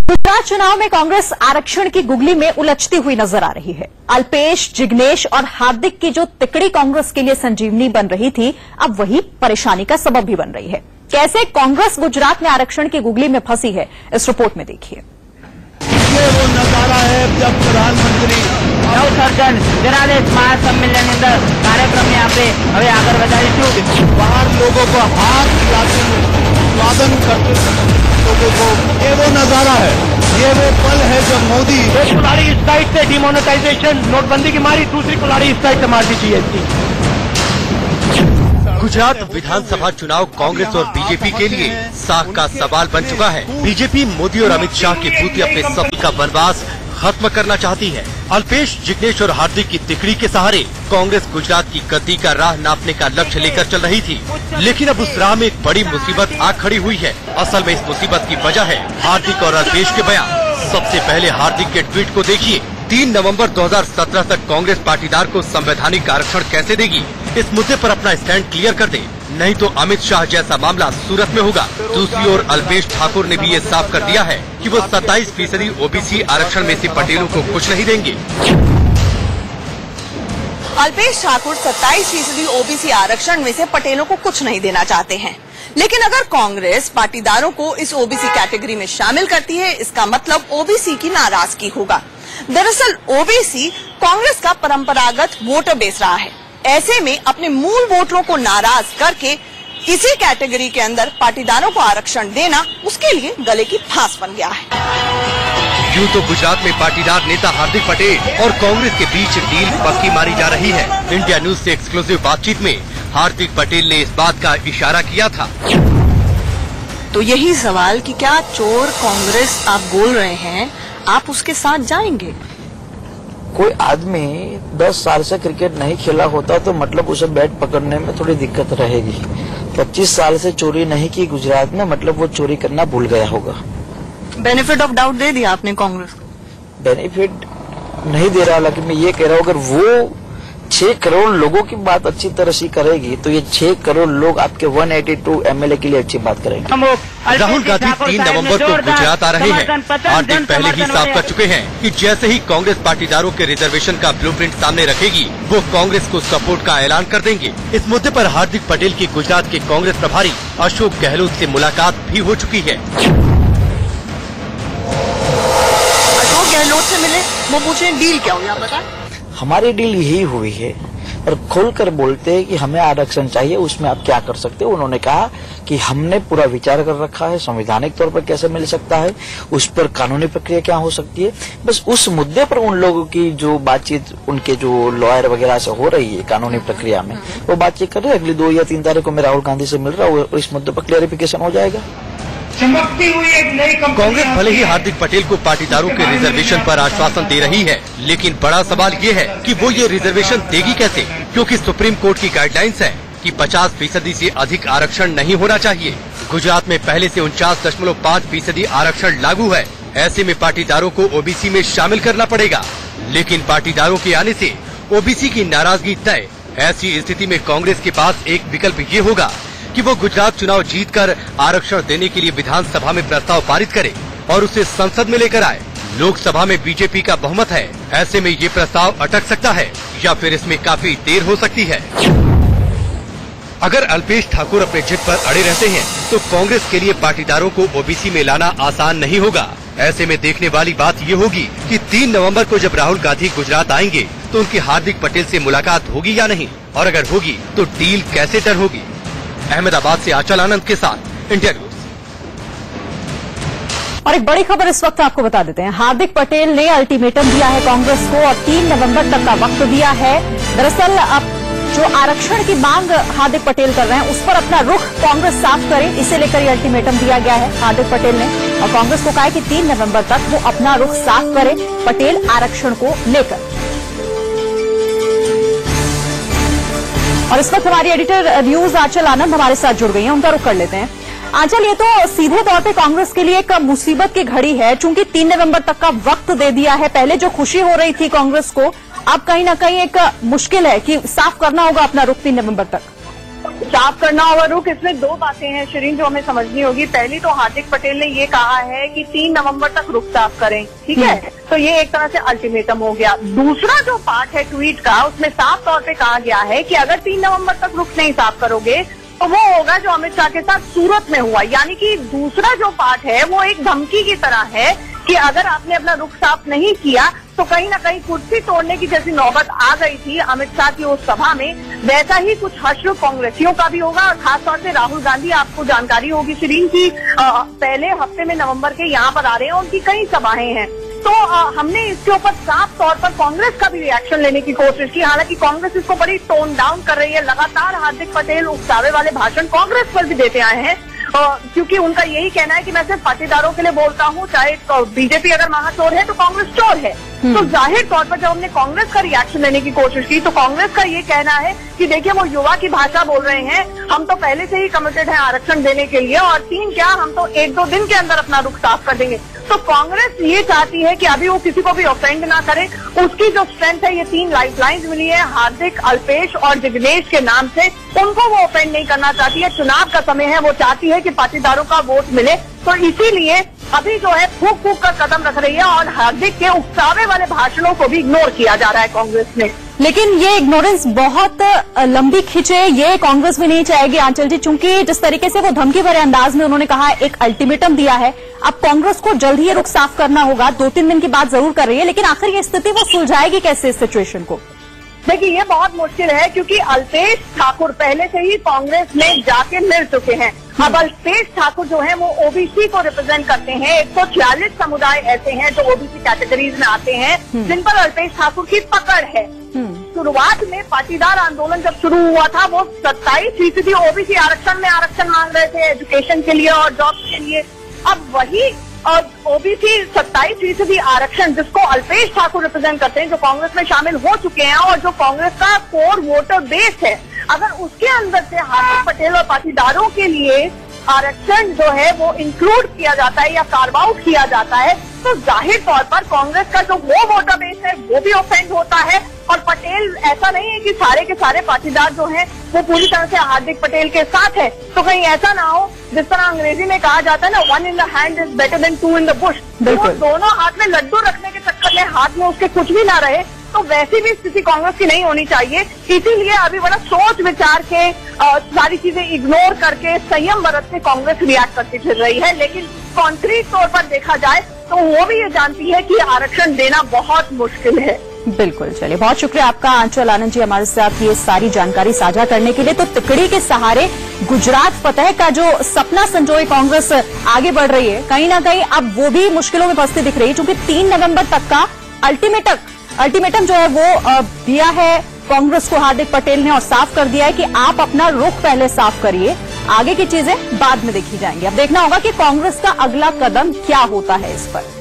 गुजरात चुनाव में कांग्रेस आरक्षण की गुगली में उलझती हुई नजर आ रही है। अल्पेश, जिग्नेश और हार्दिक की जो तिकड़ी कांग्रेस के लिए संजीवनी बन रही थी, अब वही परेशानी का सबब भी बन रही है। कैसे कांग्रेस गुजरात में आरक्षण की गुगली में फंसी है, इस रिपोर्ट में देखिए। ये वो नजारा है जब प्रधानमंत्री नवसर्जन जनादेश महासम्मेलन अंदर कार्यक्रम में आपने हमें आगे बढ़ाई बाहर लोगों को हाथ खिलाते हुए स्वागत करते लोगों को, ये वो नजारा है, ये वो पल है जब मोदी एक कुल्हाड़ी इस साइड से डिमोनेटाइजेशन नोटबंदी की मारी, दूसरी कुल्हाड़ी इस साइड से मार दी GST। गुजरात विधानसभा चुनाव कांग्रेस और बीजेपी के लिए साख का सवाल बन चुका है। बीजेपी मोदी और अमित शाह के पूते अपने सपने का वनवास खत्म करना चाहती है। अल्पेश, जिग्नेश और हार्दिक की तिकड़ी के सहारे कांग्रेस गुजरात की गति का राह नापने का लक्ष्य लेकर चल रही थी, लेकिन अब उस राह में एक बड़ी मुसीबत आ खड़ी हुई है। असल में इस मुसीबत की वजह है हार्दिक और अल्पेश के बयान। सबसे पहले हार्दिक के ट्वीट को देखिए। 3 नवंबर 2017 तक कांग्रेस पाटीदार को संवैधानिक आरक्षण कैसे देगी, इस मुद्दे पर अपना स्टैंड क्लियर कर दे, नहीं तो अमित शाह जैसा मामला सूरत में होगा। दूसरी ओर अल्पेश ठाकुर ने भी ये साफ कर दिया है कि वो 27% OBC आरक्षण में से पटेलों को कुछ नहीं देंगे। अल्पेश ठाकुर 27% OBC आरक्षण में से पटेलों को कुछ नहीं देना चाहते हैं, लेकिन अगर कांग्रेस पाटीदारों को इस OBC कैटेगरी में शामिल करती है, इसका मतलब OBC की नाराजगी होगा। दरअसल OBC कांग्रेस का परंपरागत वोटर बेस रहा है। ऐसे में अपने मूल वोटरों को नाराज करके इसी कैटेगरी के अंदर पाटीदारों को आरक्षण देना उसके लिए गले की फांस बन गया है। यूँ तो गुजरात में पाटीदार नेता हार्दिक पटेल और कांग्रेस के बीच डील पक्की मारी जा रही है। इंडिया न्यूज से एक्सक्लूसिव बातचीत में हार्दिक पटेल ने इस बात का इशारा किया था। तो यही सवाल कि क्या चोर कांग्रेस आप बोल रहे हैं, आप उसके साथ जाएंगे? कोई आदमी 10 साल से क्रिकेट नहीं खेला होता तो मतलब उसे बैट पकड़ने में थोड़ी दिक्कत रहेगी। 25 साल से चोरी नहीं की गुजरात में, मतलब वो चोरी करना भूल गया होगा। बेनिफिट ऑफ डाउट दे दिया आपने कांग्रेस को? बेनिफिट नहीं दे रहा, लेकिन मैं ये कह रहा हूँ अगर वो 6 करोड़ लोगों की बात अच्छी तरह से करेगी तो ये 6 करोड़ लोग आपके 182 MLA के लिए अच्छी बात करेंगे। राहुल गांधी 3 नवंबर को गुजरात आ रहे हैं। हार्दिक पहले ही साफ कर चुके हैं कि जैसे ही कांग्रेस पाटीदारों के रिजर्वेशन का ब्लूप्रिंट सामने रखेगी, वो कांग्रेस को सपोर्ट का ऐलान कर देंगे। इस मुद्दे पर हार्दिक पटेल की गुजरात के कांग्रेस प्रभारी अशोक गहलोत से मुलाकात भी हो चुकी है। अशोक गहलोत से मिले, वो पूछे डील क्या हुई, आप बताएं। हमारी डील यही हुई है और खोलकर बोलते हैं कि हमें आरक्षण चाहिए, उसमें आप क्या कर सकते हो। उन्होंने कहा कि हमने पूरा विचार कर रखा है, संवैधानिक तौर पर कैसे मिल सकता है, उस पर कानूनी प्रक्रिया क्या हो सकती है। बस उस मुद्दे पर उन लोगों की जो बातचीत उनके जो लॉयर वगैरह से हो रही है कानूनी प्रक्रिया में, वो बातचीत कर रहे हैं। अगली 2 या 3 तारीख को मैं राहुल गांधी से मिल रहा हूँ, इस मुद्दे पर क्लियरिफिकेशन हो जाएगा। चमकती हुई एक नई कांग्रेस भले ही हार्दिक पटेल को पाटीदारों के रिजर्वेशन पर आश्वासन दे रही है, लेकिन बड़ा सवाल ये है कि वो ये रिजर्वेशन देगी कैसे, क्योंकि सुप्रीम कोर्ट की गाइडलाइंस है कि 50% से अधिक आरक्षण नहीं होना चाहिए। गुजरात में पहले से 49.5% आरक्षण लागू है। ऐसे में पाटीदारों को OBC में शामिल करना पड़ेगा, लेकिन पाटीदारों के आने से OBC की नाराजगी तय। ऐसी स्थिति में कांग्रेस के पास एक विकल्प ये होगा कि वो गुजरात चुनाव जीतकर आरक्षण देने के लिए विधानसभा में प्रस्ताव पारित करे और उसे संसद में लेकर आए। लोकसभा में बीजेपी का बहुमत है, ऐसे में ये प्रस्ताव अटक सकता है या फिर इसमें काफी देर हो सकती है। अगर अल्पेश ठाकुर अपने जिद पर अड़े रहते हैं तो कांग्रेस के लिए पाटीदारों को OBC में लाना आसान नहीं होगा। ऐसे में देखने वाली बात ये होगी कि 3 नवंबर को जब राहुल गांधी गुजरात आएंगे तो उनकी हार्दिक पटेल से मुलाकात होगी या नहीं, और अगर होगी तो डील कैसे तय होगी। अहमदाबाद से आंचल आनंद के साथ इंडिया न्यूज। और एक बड़ी खबर इस वक्त आपको बता देते हैं। हार्दिक पटेल ने अल्टीमेटम दिया है कांग्रेस को और 3 नवंबर तक का वक्त दिया है। दरअसल अब जो आरक्षण की मांग हार्दिक पटेल कर रहे हैं, उस पर अपना रुख कांग्रेस साफ करे, इसे लेकर ये अल्टीमेटम दिया गया है हार्दिक पटेल ने। और कांग्रेस को कहा है कि 3 नवंबर तक वो अपना रुख साफ करे पटेल आरक्षण को लेकर। और इस वक्त हमारी एडिटर न्यूज आंचल आनंद हमारे साथ जुड़ गई हैं, उनका रुख कर लेते हैं। आंचल, ये तो सीधे तौर पे कांग्रेस के लिए एक मुसीबत की घड़ी है, चूंकि 3 नवंबर तक का वक्त दे दिया है। पहले जो खुशी हो रही थी कांग्रेस को, अब कहीं ना कहीं एक मुश्किल है कि साफ करना होगा अपना रुख 3 नवंबर तक। साफ करना और रुख, इसमें दो बातें हैं शिरीन जो हमें समझनी होगी। पहली तो हार्दिक पटेल ने ये कहा है कि 3 नवंबर तक रुख साफ करें, ठीक है, तो ये एक तरह से अल्टीमेटम हो गया। दूसरा जो पार्ट है ट्वीट का, उसमें साफ तौर पे कहा गया है कि अगर 3 नवंबर तक रुख नहीं साफ करोगे तो वो होगा जो अमित शाह के साथ सूरत में हुआ। यानी कि दूसरा जो पार्ट है वो एक धमकी की तरह है कि अगर आपने अपना रुख साफ नहीं किया तो कहीं ना कहीं कुर्सी तोड़ने की जैसी नौबत आ गई थी अमित शाह की उस सभा में, वैसा ही कुछ हश्र कांग्रेसियों का भी होगा। और खासतौर से राहुल गांधी, आपको जानकारी होगी शिरीन की पहले हफ्ते में नवंबर के यहाँ पर आ रहे हैं, उनकी कई सभाएं हैं। तो हमने इसके ऊपर साफ तौर पर कांग्रेस का भी रिएक्शन लेने की कोशिश की। हालांकि कांग्रेस इसको बड़ी टोन डाउन कर रही है। लगातार हार्दिक पटेल उकसावे वाले भाषण कांग्रेस पर भी देते आए हैं, क्योंकि उनका यही कहना है कि मैं सिर्फ पाटीदारों के लिए बोलता हूँ, चाहे बीजेपी अगर महाचोर है तो कांग्रेस चोर है। तो जाहिर तौर पर जब हमने कांग्रेस का रिएक्शन लेने की कोशिश की तो कांग्रेस का ये कहना है कि देखिए वो युवा की भाषा बोल रहे हैं, हम तो पहले से ही कमिटेड हैं आरक्षण देने के लिए, और 3 क्या, हम तो 1-2 दिन के अंदर अपना रुख साफ कर देंगे। तो कांग्रेस ये चाहती है कि अभी वो किसी को भी ऑफेंड ना करे। उसकी जो स्ट्रेंथ है, ये 3 लाइफलाइंस मिली है हार्दिक, अल्पेश और जिग्नेश के नाम से, उनको वो ऑफेंड नहीं करना चाहती है। चुनाव का समय है, वो चाहती है कि पाटीदारों का वोट मिले। तो इसीलिए अभी जो है फूक फूक कर कदम रख रही है और हार्दिक के उकसावे वाले भाषणों को भी इग्नोर किया जा रहा है कांग्रेस में। लेकिन ये इग्नोरेंस बहुत लंबी खिंचे, ये कांग्रेस भी नहीं चाहेगी आंचल जी, चूंकि जिस तरीके से वो धमकी भरे अंदाज में उन्होंने कहा, एक अल्टीमेटम दिया है। अब कांग्रेस को जल्द ही ये रुख साफ करना होगा, 2-3 दिन की बात जरूर कर रही है, लेकिन आखिर ये स्थिति वो सुलझाएगी कैसे इस सिचुएशन को? देखिए ये बहुत मुश्किल है, क्योंकि अल्पेश ठाकुर पहले से ही कांग्रेस में जाके मिल चुके हैं। अब अल्पेश ठाकुर जो है वो ओबीसी को रिप्रेजेंट करते हैं। 146 समुदाय ऐसे हैं जो ओबीसी कैटेगरीज में आते हैं, जिन पर अल्पेश ठाकुर की पकड़ है। शुरुआत में पाटीदार आंदोलन जब शुरू हुआ था, वो 27% ओबीसी आरक्षण में आरक्षण मांग रहे थे एजुकेशन के लिए और जॉब के लिए। अब वही और ओबीसी 27% आरक्षण जिसको अल्पेश ठाकुर रिप्रेजेंट करते हैं, जो कांग्रेस में शामिल हो चुके हैं और जो कांग्रेस का कोर वोटर बेस है, अगर उसके अंदर से हार्दिक पटेल और पाटीदारों के लिए आरक्षण जो है वो इंक्लूड किया जाता है या कार्व आउट किया जाता है, तो जाहिर तौर पर कांग्रेस का जो वो वोटर बेस है वो भी ऑफेंड होता है। और पटेल, ऐसा नहीं है कि सारे के सारे पाटीदार जो हैं वो पूरी तरह से हार्दिक पटेल के साथ है। तो कहीं ऐसा ना हो जिस तरह अंग्रेजी में कहा जाता है ना, 1 in the hand is better than 2 in the bush। तो दोनों हाथ में लड्डू रखने के चक्कर में हाथ में उसके कुछ भी ना रहे, तो वैसी भी स्थिति कांग्रेस की नहीं होनी चाहिए। इसीलिए अभी बड़ा सोच विचार के सारी चीजें इग्नोर करके संयम बरत के कांग्रेस रिएक्ट करती फिर रही है। लेकिन कॉन्क्रीट तौर पर देखा जाए तो वो भी ये जानती है कि आरक्षण देना बहुत मुश्किल है। बिल्कुल, चलिए बहुत शुक्रिया आपका आंचल आनंद जी हमारे साथ ये सारी जानकारी साझा करने के लिए। तो तिकड़ी के सहारे गुजरात फतह का जो सपना संजोए कांग्रेस आगे बढ़ रही है, कहीं ना कहीं अब वो भी मुश्किलों में फंसती दिख रही है, क्योंकि 3 नवंबर तक का अल्टीमेटम जो है वो दिया है कांग्रेस को हार्दिक पटेल ने, और साफ कर दिया है कि आप अपना रुख पहले साफ करिए, आगे की चीजें बाद में देखी जाएंगी। अब देखना होगा कि कांग्रेस का अगला कदम क्या होता है इस पर।